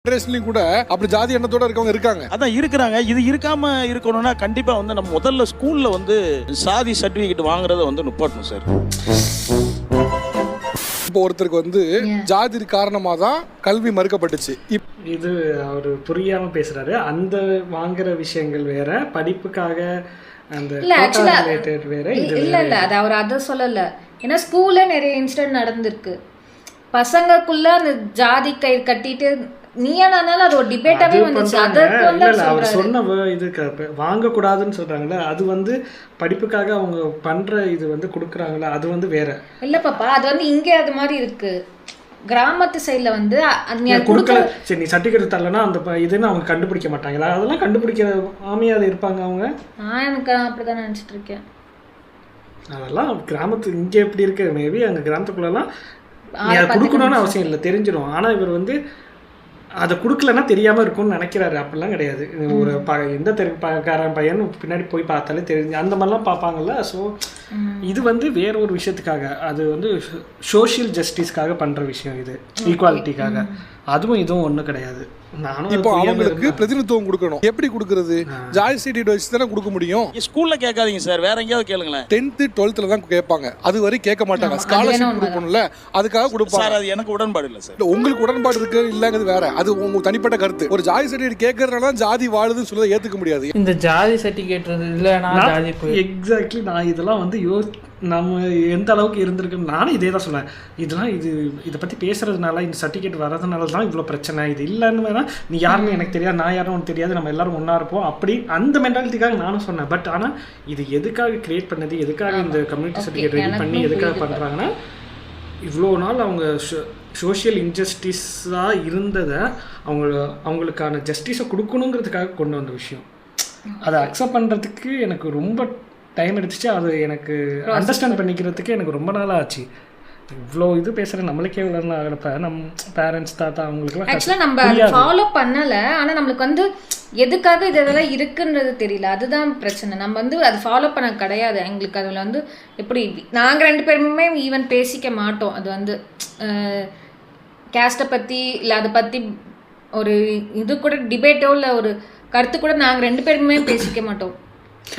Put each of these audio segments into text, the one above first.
கூட அப்படி ஜாதி எண்ணத்தோட இருக்கவங்க இருக்காங்க. அதான் இருக்கிறாங்க. இது இருக்காம இருக்கணும்னா கண்டிப்பா வந்து நம்ம முதல்ல ஸ்கூல்ல வந்து சாதி சர்டிபிகேட் வாங்குறத வந்து நிப்பாட்டணும் சார். இப்போ ஒருத்தருக்கு வந்து ஜாதி காரணமா தான் கல்வி மறுக்கப்பட்டுச்சு. இது அவர் புரியாம பேசுறாரு. அந்த வாங்குற விஷயங்கள் வேற, படிப்புக்காக அந்த ரிலேட்டட் வேற. இல்ல அது அவர் அதை சொல்லல. ஏன்னா ஸ்கூல்ல நிறைய இன்சிடென்ட் நடந்திருக்கு. பசங்களுக்குள்ள அந்த ஜாதி கயிறு கட்டிட்டு நீயானாலும் அது ஒரு டிபேட்டாவே வந்துச்சு. அவர் சொன்ன இது வாங்கக்கூடாதுன்னு சொல்றாங்கல்ல, அது வந்து படிப்புக்காக அவங்க பண்ற இது வந்து கொடுக்குறாங்களா, அது வந்து வேற இல்ல பாப்பா. அது வந்து இங்கே அது மாதிரி இருக்கு. கிராமத்து சைட்ல வந்து கொடுக்கல. சரி, நீ சர்டிஃபிகேட் தரலன்னா அந்த இதுன்னு அவங்க கண்டுபிடிக்க மாட்டாங்களா? அதெல்லாம் கண்டுபிடிக்கிற ஆமையாக இருப்பாங்க அவங்க. நான் எனக்கு அப்படிதான் நினைச்சிட்டு இருக்கேன். அதெல்லாம் கிராமத்து இங்கே எப்படி இருக்கு, மேபி அங்கே கிராமத்துக்குள்ளலாம் கொடுக்கணும்னு அவசியம் இல்லை, தெரிஞ்சிடும். ஆனால் இவர் வந்து அதை கொடுக்கலன்னா தெரியாமல் இருக்கும்னு நினைக்கிறாரு. அப்படிலாம் கிடையாது. ஒரு எந்த தெருக்காரன் பையன் பின்னாடி போய் பார்த்தாலே தெரிஞ்சு அந்த மாதிரிலாம் பார்ப்பாங்கல்ல. ஸோ இது வந்து வேற ஒரு விஷயத்துக்காக, அது வந்து சோஷியல் ஜஸ்டிஸ்க்காக பண்ணுற விஷயம், இது ஈக்குவாலிட்டிக்காக. அதுவும் இதுவும் ஒன்றும் கிடையாது. நானும் இப்போ அவங்களுக்கு பிரதிநிதித்துவம் கொடுக்கணும். எப்படி கொடுக்கறது? ஜாதி சர்டிஃபிகேட் வச்சு தானே கொடுக்க முடியும். ஸ்கூல்ல கேட்காதீங்க சார், வேற எங்கேயாவது கேளுங்களேன். 10th 12th தான் கேட்பாங்க, அது வரை கேட்க மாட்டாங்க. ஸ்காலர்ஷிப் கொடுக்கணும்ல, அதுக்காக கொடுப்பாங்க சார். அது எனக்கு உடன்பாடு இல்லை சார். உங்களுக்கு உடன்பாடு இருக்கு இல்லங்கிறது வேற, அது உங்க தனிப்பட்ட கருத்து. ஒரு ஜாதி சர்டிஃபிகேட் கேட்கறதுனால ஜாதி வாழுதுன்னு சொல்ல ஏத்துக்க முடியாது. இந்த ஜாதி சர்டிஃபிகேட் இல்லைன்னா ஜாதி எக்ஸாக்ட்லி. நான் இதெல்லாம் வந்து நம்ம எந்த அளவுக்கு இருந்திருக்குன்னு நானும் இதே தான் சொன்னேன். இதெல்லாம் இதை பற்றி பேசுறதுனால, இந்த சர்டிஃபிகேட் வர்றதுனால தான் இவ்வளோ பிரச்சனை. இது இல்லைன்னு வேணா நீ யாருன்னு எனக்கு தெரியாது, நான் யாரும் உனக்கு தெரியாது, நம்ம எல்லாரும் ஒன்றா இருப்போம் அப்படி அந்த மென்டாலிட்டிக்காக நானும் சொன்னேன். பட் ஆனால் இது எதுக்காக கிரியேட் பண்ணது, எதுக்காக இந்த கம்யூனிட்டி சர்டிஃபிகேட் ரெடி பண்ணி எதுக்காக பண்ணுறாங்கன்னா, இவ்வளோ நாள் அவங்க சோஷியல் இன்ஜஸ்டிஸாக இருந்ததை அவங்களுக்கான ஜஸ்டிஸை கொடுக்கணுங்கிறதுக்காக கொண்டு வந்த விஷயம். அதை அக்செப்ட் பண்ணுறதுக்கு எனக்கு ரொம்ப டைம் எடுத்துச்சு. அது எனக்கு அண்டர்ஸ்டாண்ட் பண்ணிக்கிறதுக்கு எனக்கு ரொம்ப நாள் ஆச்சு. இவ்வளோ இது பேசுகிற நம்மளுக்கே இவ்வளோ ஆகிறப்ப நம்ம பேரண்ட்ஸ் தாத்தா அவங்களுக்குலாம் ஆக்சுவலாக நம்ம ஃபாலோ பண்ணலை. ஆனால் நம்மளுக்கு வந்து எதுக்காக இதெல்லாம் இருக்குன்றது தெரியல. அதுதான் பிரச்சனை. நம்ம வந்து அது ஃபாலோ பண்ண கிடையாது. எங்களுக்கு அதில் வந்து எப்படி நாங்கள் 2 பேருமே ஈவன் பேசிக்க மாட்டோம். அது வந்து கேஸ்ட்டை பற்றி இல்லை அதை பற்றி ஒரு இது கூட டிபேட்டோ இல்லை ஒரு கருத்து கூட நாங்கள் 2 பேருமே பேசிக்க மாட்டோம்.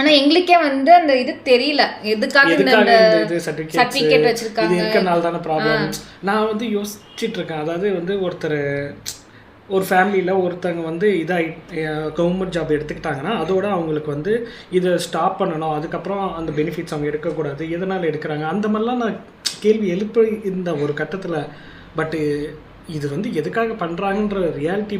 ஆனா எங்களுக்கே வந்து அந்த இது தெரியல, எதுக்காக இந்த சர்டிஃபிகேட் வச்சிருக்காங்க. இது இருக்கனால தான ப்ராப்ளம். நான் வந்து யோசிச்சுட்டு இருக்கேன். அதாவது வந்து ஒரு ஃபேமிலியில் ஒருத்தங்க வந்து கவர்மெண்ட் ஜாப் எடுத்துக்கிட்டாங்கன்னா அதோட அவங்களுக்கு வந்து இதை ஸ்டாப் பண்ணணும், அதுக்கப்புறம் அந்த பெனிஃபிட்ஸ் அவங்க எடுக்கக்கூடாது, எதனால் எடுக்கிறாங்க அந்த மாதிரிலாம் நான் கேள்வி எழுப்ப இந்த ஒரு கட்டத்தில். பட்டு இது வந்து எதுக்காக பண்ணுறாங்கன்ற ரியாலிட்டி